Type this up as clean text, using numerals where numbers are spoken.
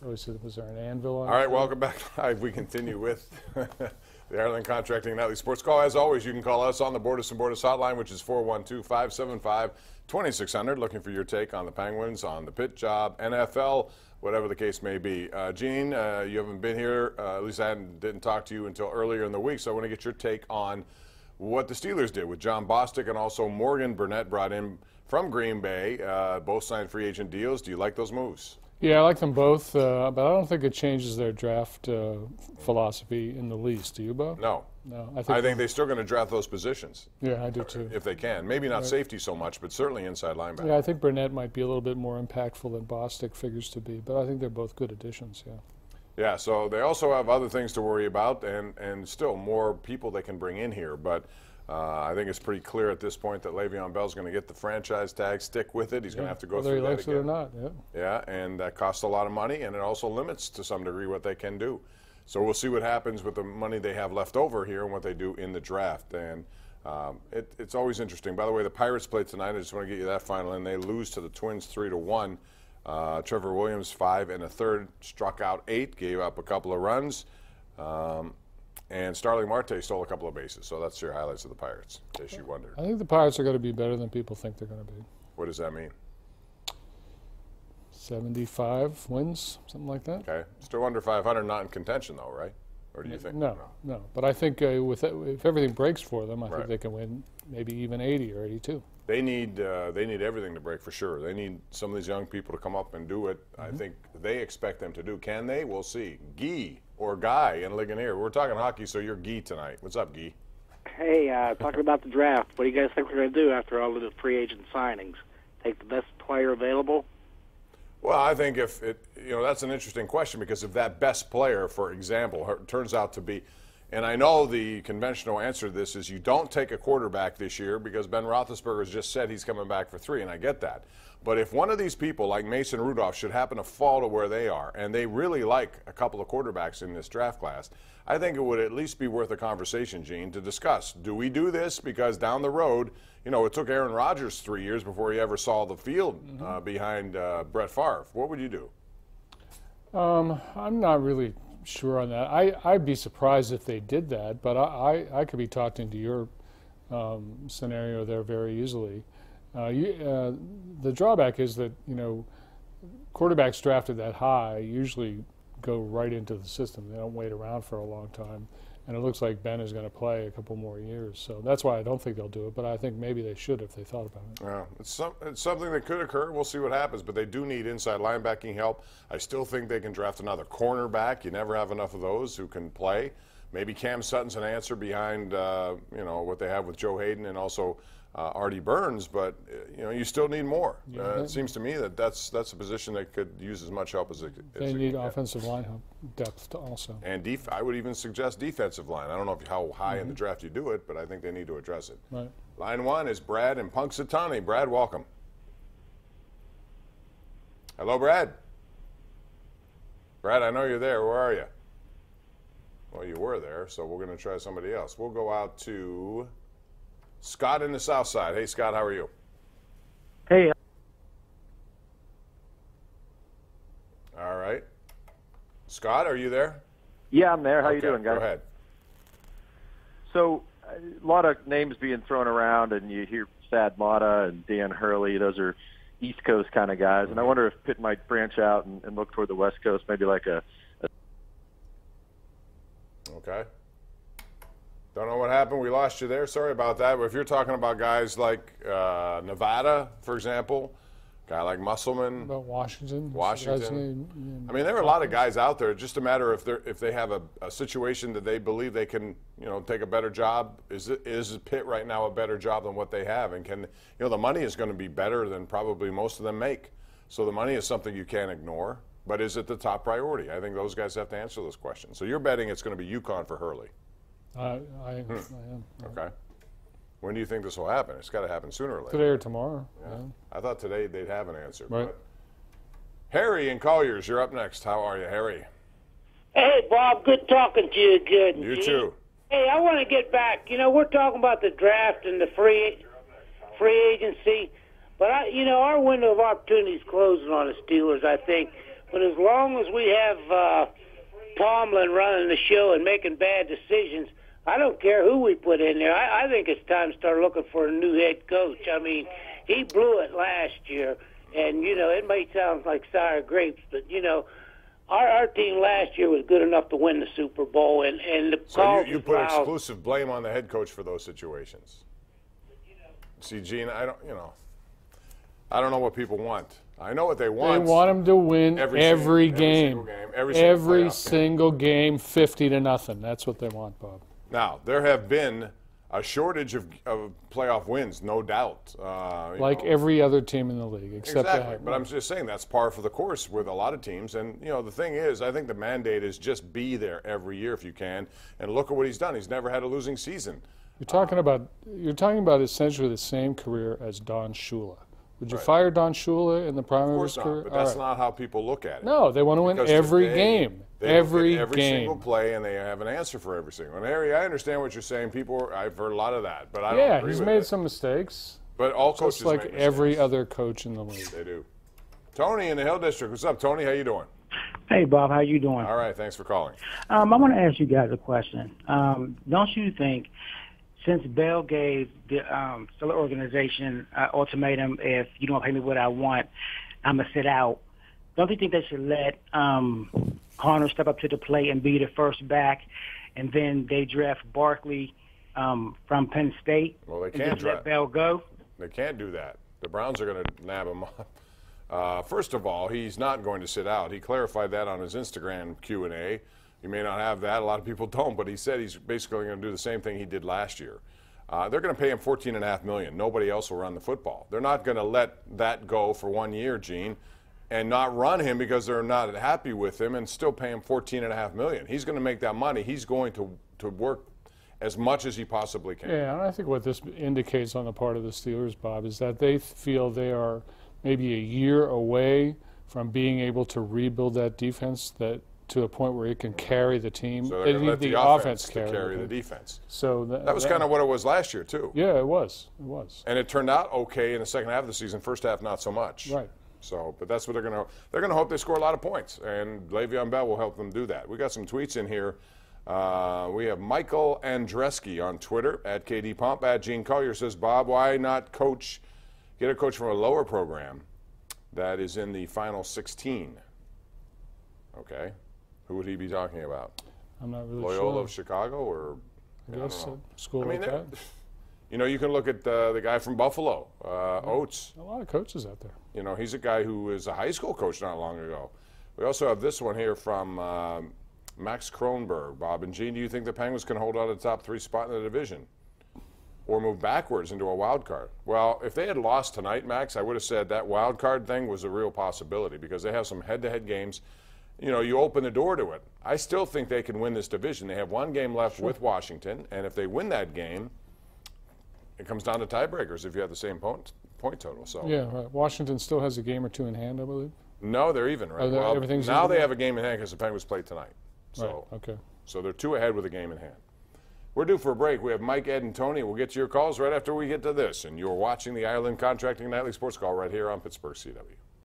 Was there an anvil on it? All right, welcome back live. We continue with the Ireland Contracting Nightly Sports Call. As always, you can call us on the Bordas & Bordas hotline, which is 412-575-2600, looking for your take on the Penguins, on the Pitt job, NFL, whatever the case may be. Gene, you haven't been here. At least I didn't talk to you until earlier in the week, so I want to get your take on what the Steelers did with John Bostic and also Morgan Burnett brought in from Green Bay. Both signed free agent deals. Do you like those moves? Yeah, I like them both, but I don't think it changes their draft philosophy in the least. Do you, Bo? No. No. I think they're still going to draft those positions. Yeah, I do too. If they can. Maybe not safety so much, but certainly inside linebacker. Yeah, I think Burnett might be a little bit more impactful than Bostic figures to be, but I think they're both good additions, yeah. Yeah, so they also have other things to worry about and still more people they can bring in here, but I think it's pretty clear at this point that Le'Veon Bell's going to get the franchise tag, stick with it. He's going to have to go through that again. Whether he likes it or not, yeah. Yeah, and that costs a lot of money, and it also limits to some degree what they can do. So we'll see what happens with the money they have left over here and what they do in the draft. And it's always interesting. By the way, the Pirates play tonight. I just want to get you that final in. They lose to the Twins 3-1. Trevor Williams, 5 1/3, struck out 8, gave up a couple of runs. And Starling Marte stole a couple of bases. So that's your highlights of the Pirates, in case you wondered. I think the Pirates are going to be better than people think they're going to be. What does that mean? 75 wins, something like that. Okay. Still under 500, not in contention, though, right? Or do you think? No. But I think if everything breaks for them, I think they can win maybe even 80 or 82. They need everything to break for sure. They need some of these young people to come up and do it. I think they expect them to do. Can they? We'll see. Guy in Ligonier. We're talking hockey, so you're Guy tonight. What's up, Guy? Hey, talking about the draft. What do you guys think we're going to do after all of the free agent signings? Take the best player available? Well, I think if it, that's an interesting question, because if that best player, for example, turns out to be, and I know the conventional answer to this is you don't take a quarterback this year because Ben Roethlisberger has just said he's coming back for 3, and I get that. But if one of these people, like Mason Rudolph, should happen to fall to where they are, and they really like a couple of quarterbacks in this draft class, I think it would at least be worth a conversation, Gene, to discuss. Do we do this? Because down the road, it took Aaron Rodgers 3 years before he ever saw the field behind Brett Favre. What would you do? I'm not really sure on that. I'd be surprised if they did that, but I could be talked into your scenario there very easily. The drawback is that quarterbacks drafted that high usually go right into the system. They don't wait around for a long time, and it looks like Ben is going to play a couple more years. So that's why I don't think they'll do it, but I think maybe they should if they thought about it. Yeah, it's something that could occur. We'll see what happens, but they do need inside linebacking help. I still think they can draft another cornerback. You never have enough of those who can play. Maybe Cam Sutton's an answer behind what they have with Joe Hayden and also Artie Burns, but you still need more. It seems to me that's a position that could use as much help as it can. They need offensive line depth also. And I would even suggest defensive line. I don't know how high in the draft you do it, but I think they need to address it. Right. Line 1 is Brad in Punxsutawney. Brad, welcome. Hello, Brad. Brad, I know you're there. Where are you? Well, you were there, so we're going to try somebody else. We'll go out to Scott in the South Side. Hey, Scott, how are you? Hey. All right. Scott, are you there? Yeah, I'm there. How you doing, guys? Go ahead. So, a lot of names being thrown around, and you hear Thad Matta and Dan Hurley. Those are East Coast kind of guys. And I wonder if Pitt might branch out and look toward the West Coast, maybe like a Okay. Don't know what happened. We lost you there. Sorry about that. But if you're talking about guys like Nevada, for example, a guy like Musselman. About Washington. I mean, there are a lot of guys out there. Just a matter if they have a situation that they believe they can, take a better job. Is Pitt right now a better job than what they have? And can, the money is going to be better than probably most of them make. So the money is something you can't ignore. But is it the top priority? I think those guys have to answer those questions. So you're betting it's going to be UConn for Hurley. I am. Okay. When do you think this will happen? It's got to happen sooner or later. Today or tomorrow. Yeah. I thought today they'd have an answer. Right. But Harry in Colliers, you're up next. How are you, Harry? Hey, Bob, good talking to you again. You too. Hey, I want to get back. We're talking about the draft and the free agency, but our window of opportunity is closing on the Steelers, I think. But as long as we have Tomlin running the show and making bad decisions, I don't care who we put in there. I think it's time to start looking for a new head coach. I mean, he blew it last year, and, you know, it may sound like sour grapes, but, you know, our team last year was good enough to win the Super Bowl, and the So you put exclusive blame on the head coach for those situations. See, Gene, I don't know what people want. I know what they want. They want him to win every game. Every single game. game, 50-0. That's what they want, Bob. Now, there have been a shortage of playoff wins, no doubt. Like every other team in the league, except exactly. But I'm just saying that's par for the course with a lot of teams. And, you know, the thing is, I think the mandate is just be there every year if you can. And look at what he's done. He's never had a losing season. You're talking about essentially the same career as Don Shula. Would you fire Don Shula in the prime of his career? But that's not how people look at it. No, they want to win every game. Every single play, and they have an answer for every single one. Harry, I understand what you're saying. I've heard a lot of that, but I don't agree with it. Yeah, he's made some mistakes. But all coaches just like make every mistakes. other coach in the league. They do. Tony in the Hill District. What's up, Tony? How you doing? Hey, Bob. How you doing? All right. Thanks for calling. I want to ask you guys a question. Don't you think, since Bell gave the Stella organization ultimatum, if you don't pay me what I want, I'm going to sit out, don't you think they should let Connor step up to the plate and be the first back, and then they draft Barkley from Penn State? Well, they and can't just let Bell go? They can't do that. The Browns are going to nab him up. First of all, he's not going to sit out. He clarified that on his Instagram Q&A. You may not have that. A lot of people don't, but he said he's basically going to do the same thing he did last year. They're going to pay him $14.5 million. Nobody else will run the football. They're not going to let that go for 1 year, Gene, and not run him because they're not happy with him and still pay him $14.5 million. He's going to make that money. He's going to work as much as he possibly can. Yeah, and I think what this indicates on the part of the Steelers, Bob, is that they feel they are maybe a year away from being able to rebuild that defense to a point where it can carry the team. So they're going to let the offense carry the defense. So that was kind of what it was last year, too. Yeah, it was. It was. And it turned out okay in the second half of the season. First half, not so much. Right. So, but that's what they're going to hope they score a lot of points, and Le'Veon Bell will help them do that. We got some tweets in here. We have Michael Andreski on Twitter at KD Pomp. At Gene Collier says, Bob, why not get a coach from a lower program that is in the final 16? Okay. Who would he be talking about? I'm not really Loyola sure. of Chicago, or I guess a school like that. You know, you can look at the guy from Buffalo, Oates. A lot of coaches out there. You know, he's a guy who was a high school coach not long ago. We also have this one here from Max Kronberg. Bob and Gene, do you think the Penguins can hold on to the top 3 spot in the division or move backwards into a wild card? Well, if they had lost tonight, Max, I would have said that wild card thing was a real possibility because they have some head-to-head games. You know, you open the door to it. I still think they can win this division. They have 1 game left with Washington, and if they win that game, it comes down to tiebreakers if you have the same point total. So Yeah, right. Washington still has a game or 2 in hand, I believe. No, they're even, right? Well, everything's now even? They have a game in hand because the Penguins played tonight. So, right, okay. So they're 2 ahead with a game in hand. We're due for a break. We have Mike, Ed, and Tony. We'll get to your calls right after we get to this. And you're watching the Ireland Contracting Nightly Sports Call right here on Pittsburgh CW.